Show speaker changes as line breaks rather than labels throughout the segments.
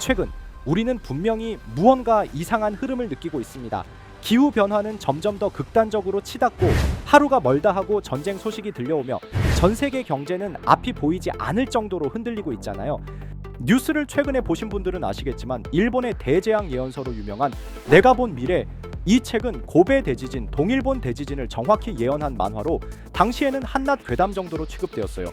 최근 우리는 분명히 무언가 이상한 흐름을 느끼고 있습니다. 기후 변화는 점점 더 극단적으로 치닫고 하루가 멀다 하고 전쟁 소식이 들려오며 전 세계 경제는 앞이 보이지 않을 정도로 흔들리고 있잖아요. 뉴스를 최근에 보신 분들은 아시겠지만 일본의 대재앙 예언서로 유명한 내가 본 미래, 이 책은 고베 대지진, 동일본 대지진을 정확히 예언한 만화로 당시에는 한낱 괴담 정도로 취급되었어요.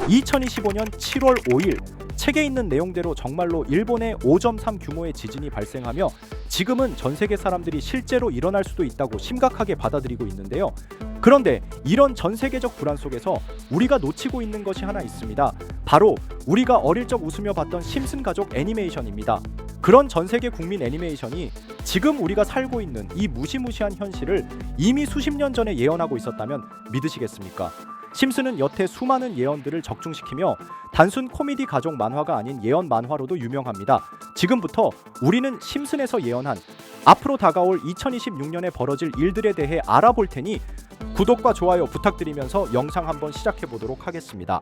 2025년 7월 5일 책에 있는 내용대로 정말로 일본에 5.3 규모의 지진이 발생하며 지금은 전 세계 사람들이 실제로 일어날 수도 있다고 심각하게 받아들이고 있는데요. 그런데 이런 전 세계적 불안 속에서 우리가 놓치고 있는 것이 하나 있습니다. 바로 우리가 어릴 적 웃으며 봤던 심슨 가족 애니메이션입니다. 그런 전 세계 국민 애니메이션이 지금 우리가 살고 있는 이 무시무시한 현실을 이미 수십 년 전에 예언하고 있었다면 믿으시겠습니까? 심슨은 여태 수많은 예언들을 적중시키며 단순 코미디 가족 만화가 아닌 예언 만화로도 유명합니다. 지금부터 우리는 심슨에서 예언한 앞으로 다가올 2026년에 벌어질 일들에 대해 알아볼 테니 구독과 좋아요 부탁드리면서 영상 한번 시작해 보도록 하겠습니다.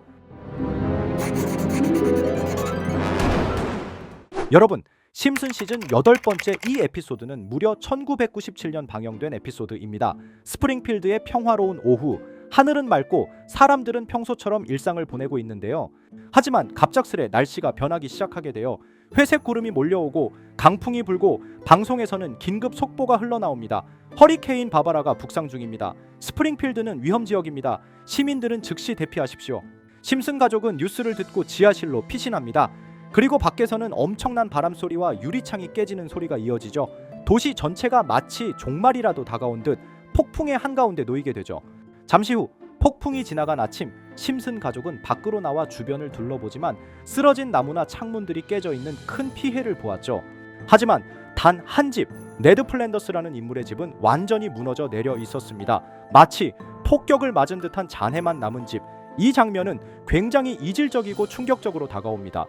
여러분, 심슨 시즌 8번째 이 에피소드는 무려 1997년 방영된 에피소드입니다. 스프링필드의 평화로운 오후, 하늘은 맑고 사람들은 평소처럼 일상을 보내고 있는데요. 하지만 갑작스레 날씨가 변하기 시작하게 되어 회색 구름이 몰려오고 강풍이 불고 방송에서는 긴급 속보가 흘러나옵니다. 허리케인 바바라가 북상 중입니다. 스프링필드는 위험지역입니다. 시민들은 즉시 대피하십시오. 심슨 가족은 뉴스를 듣고 지하실로 피신합니다. 그리고 밖에서는 엄청난 바람소리와 유리창이 깨지는 소리가 이어지죠. 도시 전체가 마치 종말이라도 다가온 듯 폭풍의 한가운데 놓이게 되죠. 잠시 후 폭풍이 지나간 아침, 심슨 가족은 밖으로 나와 주변을 둘러보지만 쓰러진 나무나 창문들이 깨져 있는 큰 피해를 보았죠. 하지만 단 한 집, 네드 플랜더스라는 인물의 집은 완전히 무너져 내려 있었습니다. 마치 폭격을 맞은 듯한 잔해만 남은 집. 이 장면은 굉장히 이질적이고 충격적으로 다가옵니다.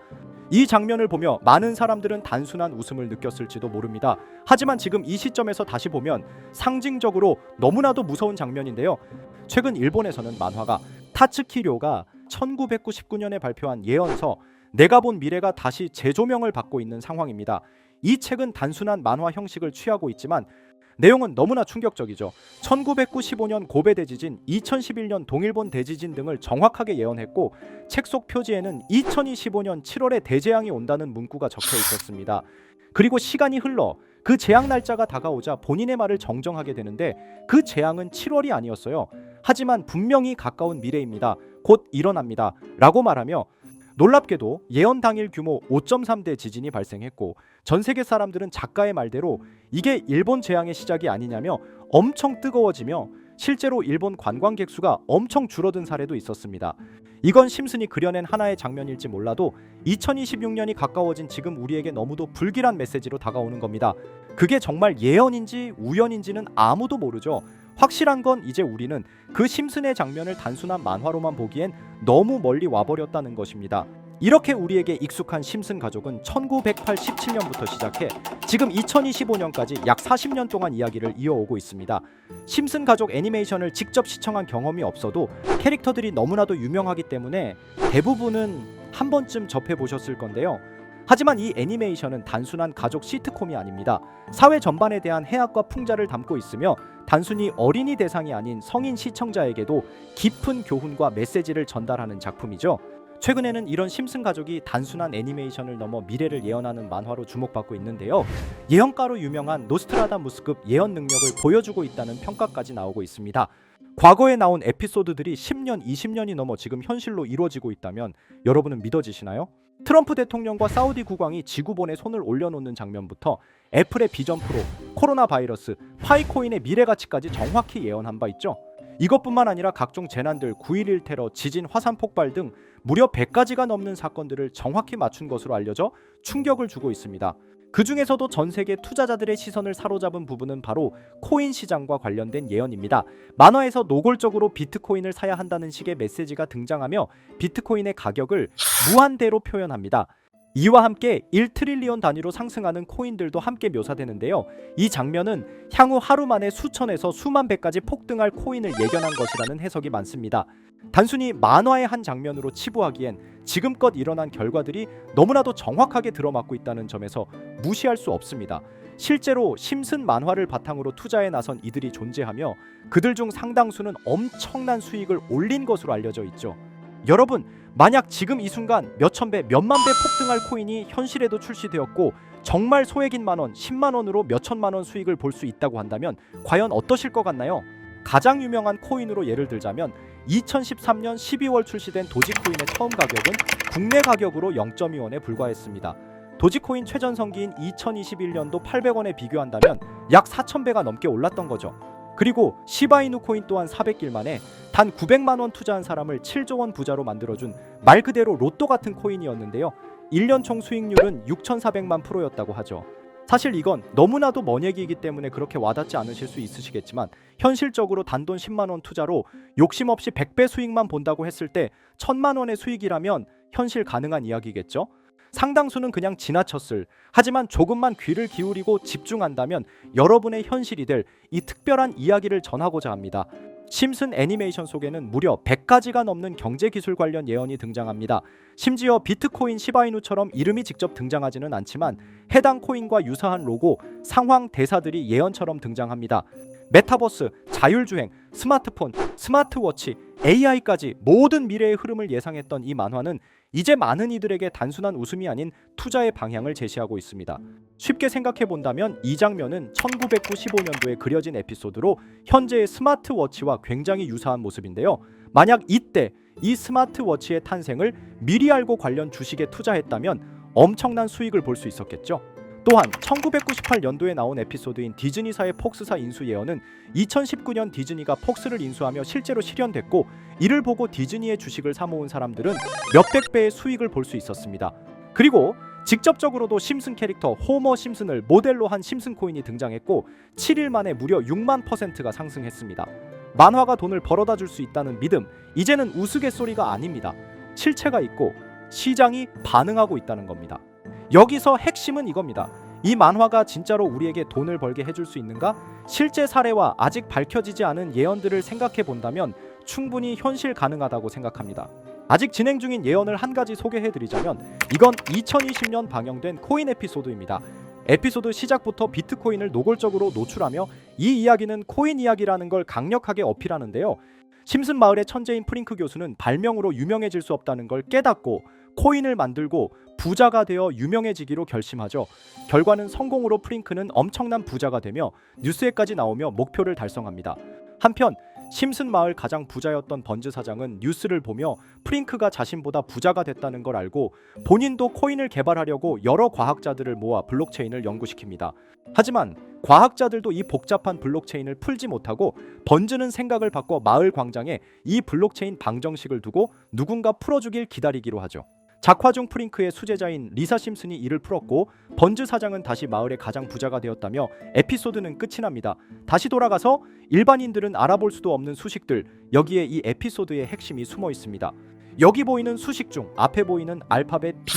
이 장면을 보며 많은 사람들은 단순한 웃음을 느꼈을지도 모릅니다. 하지만 지금 이 시점에서 다시 보면 상징적으로 너무나도 무서운 장면인데요. 최근 일본에서는 만화가 타츠키료가 1999년에 발표한 예언서 내가 본 미래가 다시 재조명을 받고 있는 상황입니다. 이 책은 단순한 만화 형식을 취하고 있지만 내용은 너무나 충격적이죠. 1995년 고베 대지진, 2011년 동일본 대지진 등을 정확하게 예언했고 책 속 표지에는 2025년 7월에 대재앙이 온다는 문구가 적혀 있었습니다. 그리고 시간이 흘러 그 재앙 날짜가 다가오자 본인의 말을 정정하게 되는데 그 재앙은 7월이 아니었어요. 하지만 분명히 가까운 미래입니다. 곧 일어납니다. 라고 말하며 놀랍게도 예언 당일 규모 5.3대 지진이 발생했고 전 세계 사람들은 작가의 말대로 이게 일본 재앙의 시작이 아니냐며 엄청 뜨거워지며 실제로 일본 관광객 수가 엄청 줄어든 사례도 있었습니다. 이건 심슨이 그려낸 하나의 장면일지 몰라도 2026년이 가까워진 지금 우리에게 너무도 불길한 메시지로 다가오는 겁니다. 그게 정말 예언인지 우연인지는 아무도 모르죠. 확실한 건 이제 우리는 그 심슨의 장면을 단순한 만화로만 보기엔 너무 멀리 와버렸다는 것입니다. 이렇게 우리에게 익숙한 심슨 가족은 1987년부터 시작해 지금 2025년까지 약 40년 동안 이야기를 이어오고 있습니다. 심슨 가족 애니메이션을 직접 시청한 경험이 없어도 캐릭터들이 너무나도 유명하기 때문에 대부분은 한 번쯤 접해보셨을 건데요. 하지만 이 애니메이션은 단순한 가족 시트콤이 아닙니다. 사회 전반에 대한 해악과 풍자를 담고 있으며 단순히 어린이 대상이 아닌 성인 시청자에게도 깊은 교훈과 메시지를 전달하는 작품이죠. 최근에는 이런 심슨 가족이 단순한 애니메이션을 넘어 미래를 예언하는 만화로 주목받고 있는데요. 예언가로 유명한 노스트라다무스급 예언 능력을 보여주고 있다는 평가까지 나오고 있습니다. 과거에 나온 에피소드들이 10년, 20년이 넘어 지금 현실로 이루어지고 있다면 여러분은 믿어지시나요? 트럼프 대통령과 사우디 국왕이 지구본에 손을 올려놓는 장면부터 애플의 비전 프로, 코로나 바이러스, 파이코인의 미래 가치까지 정확히 예언한 바 있죠. 이것뿐만 아니라 각종 재난들, 9.11 테러, 지진, 화산 폭발 등 무려 100가지가 넘는 사건들을 정확히 맞춘 것으로 알려져 충격을 주고 있습니다. 그 중에서도 전 세계 투자자들의 시선을 사로잡은 부분은 바로 코인 시장과 관련된 예언입니다. 만화에서 노골적으로 비트코인을 사야 한다는 식의 메시지가 등장하며 비트코인의 가격을 무한대로 표현합니다. 이와 함께 1트릴리온 단위로 상승하는 코인들도 함께 묘사되는데요. 이 장면은 향후 하루 만에 수천에서 수만 배까지 폭등할 코인을 예견한 것이라는 해석이 많습니다. 단순히 만화의 한 장면으로 치부하기엔 지금껏 일어난 결과들이 너무나도 정확하게 들어맞고 있다는 점에서 무시할 수 없습니다. 실제로 심슨 만화를 바탕으로 투자에 나선 이들이 존재하며 그들 중 상당수는 엄청난 수익을 올린 것으로 알려져 있죠. 여러분, 만약 지금 이 순간 몇천 배, 몇만 배 폭등할 코인이 현실에도 출시되었고 정말 소액인 만원, 10만 원으로 몇천만 원 수익을 볼 수 있다고 한다면 과연 어떠실 것 같나요? 가장 유명한 코인으로 예를 들자면 2013년 12월 출시된 도지코인의 처음 가격은 국내 가격으로 0.2원에 불과했습니다. 도지코인 최전성기인 2021년도 800원에 비교한다면 약 4,000배가 넘게 올랐던 거죠. 그리고 시바이누 코인 또한 400일 만에 단 900만 원 투자한 사람을 7조 원 부자로 만들어준 말 그대로 로또 같은 코인이었는데요. 1년 총 수익률은 6,400만 %였다고 하죠. 사실 이건 너무나도 먼 얘기이기 때문에 그렇게 와닿지 않으실 수 있으시겠지만 현실적으로 단돈 10만 원 투자로 욕심 없이 100배 수익만 본다고 했을 때 1,000만 원의 수익이라면 현실 가능한 이야기겠죠? 상당수는 그냥 지나쳤을, 하지만 조금만 귀를 기울이고 집중한다면 여러분의 현실이 될 이 특별한 이야기를 전하고자 합니다. 심슨 애니메이션 속에는 무려 100가지가 넘는 경제기술 관련 예언이 등장합니다. 심지어 비트코인 시바이누처럼 이름이 직접 등장하지는 않지만 해당 코인과 유사한 로고, 상황, 대사들이 예언처럼 등장합니다. 메타버스, 자율주행, 스마트폰, 스마트워치, AI까지 모든 미래의 흐름을 예상했던 이 만화는 이제 많은 이들에게 단순한 웃음이 아닌 투자의 방향을 제시하고 있습니다. 쉽게 생각해 본다면 이 장면은 1995년도에 그려진 에피소드로 현재의 스마트워치와 굉장히 유사한 모습인데요. 만약 이때 이 스마트워치의 탄생을 미리 알고 관련 주식에 투자했다면 엄청난 수익을 볼 수 있었겠죠. 또한 1998년도에 나온 에피소드인 디즈니사의 폭스사 인수 예언은 2019년 디즈니가 폭스를 인수하며 실제로 실현됐고 이를 보고 디즈니의 주식을 사모은 사람들은 몇백 배의 수익을 볼 수 있었습니다. 그리고 직접적으로도 심슨 캐릭터 호머 심슨을 모델로 한 심슨 코인이 등장했고 7일 만에 무려 6만 %가 상승했습니다. 만화가 돈을 벌어다 줄 수 있다는 믿음, 이제는 우스갯소리가 아닙니다. 실체가 있고 시장이 반응하고 있다는 겁니다. 여기서 핵심은 이겁니다. 이 만화가 진짜로 우리에게 돈을 벌게 해줄 수 있는가? 실제 사례와 아직 밝혀지지 않은 예언들을 생각해 본다면 충분히 현실 가능하다고 생각합니다. 아직 진행 중인 예언을 한 가지 소개해드리자면 이건 2020년 방영된 코인 에피소드입니다. 에피소드 시작부터 비트코인을 노골적으로 노출하며 이 이야기는 코인 이야기라는 걸 강력하게 어필하는데요. 심슨 마을의 천재인 프링크 교수는 발명으로 유명해질 수 없다는 걸 깨닫고 코인을 만들고 부자가 되어 유명해지기로 결심하죠. 결과는 성공으로 프링크는 엄청난 부자가 되며 뉴스에까지 나오며 목표를 달성합니다. 한편 심슨 마을 가장 부자였던 번즈 사장은 뉴스를 보며 프링크가 자신보다 부자가 됐다는 걸 알고 본인도 코인을 개발하려고 여러 과학자들을 모아 블록체인을 연구시킵니다. 하지만 과학자들도 이 복잡한 블록체인을 풀지 못하고 번즈는 생각을 바꿔 마을 광장에 이 블록체인 방정식을 두고 누군가 풀어주길 기다리기로 하죠. 작화 중 프링크의 수제자인 리사 심슨이 이를 풀었고 번즈 사장은 다시 마을의 가장 부자가 되었다며 에피소드는 끝이 납니다. 다시 돌아가서 일반인들은 알아볼 수도 없는 수식들, 여기에 이 에피소드의 핵심이 숨어 있습니다. 여기 보이는 수식 중 앞에 보이는 알파벳 B,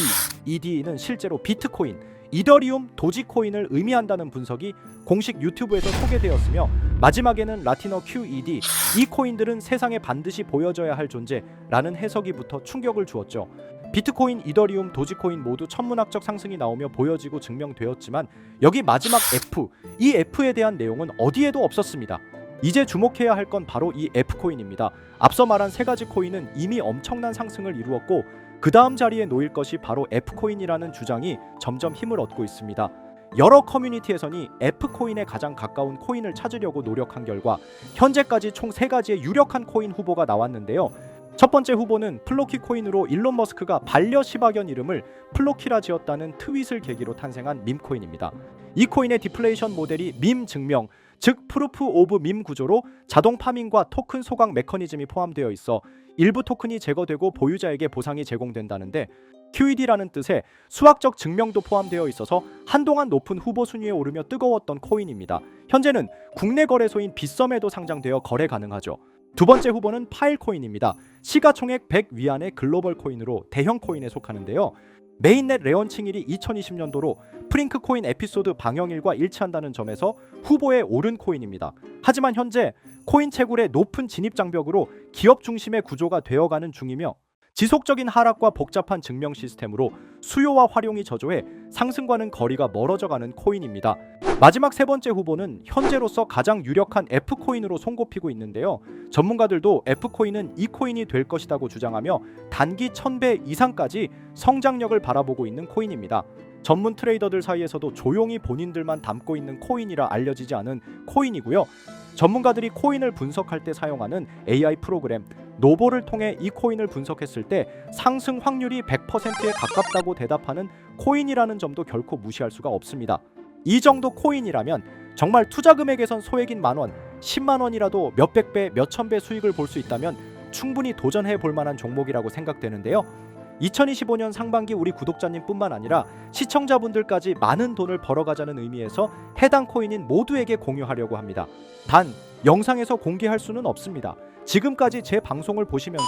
ED는 실제로 비트코인, 이더리움, 도지코인을 의미한다는 분석이 공식 유튜브에서 소개되었으며 마지막에는 라틴어 QED, 이 코인들은 세상에 반드시 보여져야 할 존재라는 해석이 붙어 충격을 주었죠. 비트코인, 이더리움, 도지코인 모두 천문학적 상승이 나오며 보여지고 증명되었지만 여기 마지막 F, 이 F에 대한 내용은 어디에도 없었습니다. 이제 주목해야 할 건 바로 이 F코인입니다. 앞서 말한 세 가지 코인은 이미 엄청난 상승을 이루었고 그 다음 자리에 놓일 것이 바로 F코인이라는 주장이 점점 힘을 얻고 있습니다. 여러 커뮤니티에서는 F코인에 가장 가까운 코인을 찾으려고 노력한 결과 현재까지 총 3가지의 유력한 코인 후보가 나왔는데요. 첫 번째 후보는 플로키 코인으로 일론 머스크가 반려 시바견 이름을 플로키라 지었다는 트윗을 계기로 탄생한 밈코인입니다. 이 코인의 디플레이션 모델이 밈 증명, 즉 프루프 오브 밈 구조로 자동 파밍과 토큰 소각 메커니즘이 포함되어 있어 일부 토큰이 제거되고 보유자에게 보상이 제공된다는데 QED라는 뜻의 수학적 증명도 포함되어 있어서 한동안 높은 후보 순위에 오르며 뜨거웠던 코인입니다. 현재는 국내 거래소인 빗썸에도 상장되어 거래 가능하죠. 두 번째 후보는 파일코인입니다. 시가총액 100 위안의 글로벌 코인으로 대형 코인에 속하는데요. 메인넷 레언칭일이 2020년도로 프링크 코인 에피소드 방영일과 일치한다는 점에서 후보에 오른 코인입니다. 하지만 현재 코인 채굴의 높은 진입 장벽으로 기업 중심의 구조가 되어가는 중이며 지속적인 하락과 복잡한 증명 시스템으로 수요와 활용이 저조해 상승과는 거리가 멀어져가는 코인입니다. 마지막 세 번째 후보는 현재로서 가장 유력한 F코인으로 손꼽히고 있는데요. 전문가들도 F코인은 이 코인이 될 것이라고 주장하며 단기 1000배 이상까지 성장력을 바라보고 있는 코인입니다. 전문 트레이더들 사이에서도 조용히 본인들만 담고 있는 코인이라 알려지지 않은 코인이고요. 전문가들이 코인을 분석할 때 사용하는 AI 프로그램 노보를 통해 이 코인을 분석했을 때 상승 확률이 100%에 가깝다고 대답하는 코인이라는 점도 결코 무시할 수가 없습니다. 이 정도 코인이라면 정말 투자 금액에선 소액인 만원, 10만 원이라도 몇백 배, 몇천 배 수익을 볼 수 있다면 충분히 도전해 볼 만한 종목이라고 생각되는데요. 2025년 상반기 우리 구독자님뿐만 아니라 시청자분들까지 많은 돈을 벌어가자는 의미에서 해당 코인인 모두에게 공유하려고 합니다. 단 영상에서 공개할 수는 없습니다. 지금까지 제 방송을 보시면서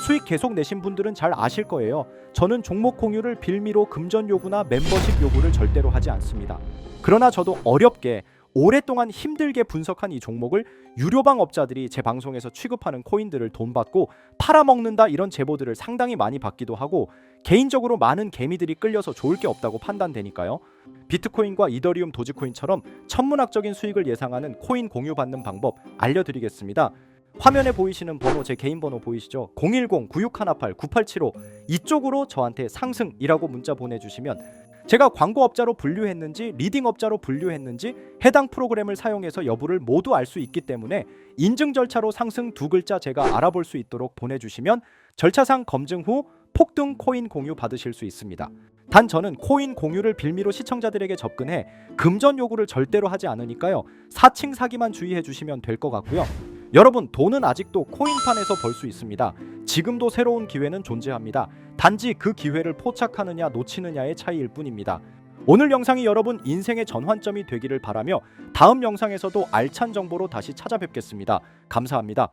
수익 계속 내신 분들은 잘 아실 거예요. 저는 종목 공유를 빌미로 금전 요구나 멤버십 요구를 절대로 하지 않습니다. 그러나 저도 어렵게 오랫동안 힘들게 분석한 이 종목을 유료방 업자들이 제 방송에서 취급하는 코인들을 돈 받고 팔아먹는다 이런 제보들을 상당히 많이 받기도 하고 개인적으로 많은 개미들이 끌려서 좋을 게 없다고 판단되니까요. 비트코인과 이더리움 도지코인처럼 천문학적인 수익을 예상하는 코인 공유 받는 방법 알려드리겠습니다. 화면에 보이시는 번호, 제 개인 번호 보이시죠? 010-9618-9875 이쪽으로 저한테 상승이라고 문자 보내주시면 제가 광고업자로 분류했는지 리딩업자로 분류했는지 해당 프로그램을 사용해서 여부를 모두 알 수 있기 때문에 인증 절차로 상승 두 글자 제가 알아볼 수 있도록 보내주시면 절차상 검증 후 폭등 코인 공유 받으실 수 있습니다. 단 저는 코인 공유를 빌미로 시청자들에게 접근해 금전 요구를 절대로 하지 않으니까요. 사칭 사기만 주의해 주시면 될 것 같고요. 여러분 돈은 아직도 코인판에서 벌 수 있습니다. 지금도 새로운 기회는 존재합니다. 단지 그 기회를 포착하느냐 놓치느냐의 차이일 뿐입니다. 오늘 영상이 여러분 인생의 전환점이 되기를 바라며 다음 영상에서도 알찬 정보로 다시 찾아뵙겠습니다. 감사합니다.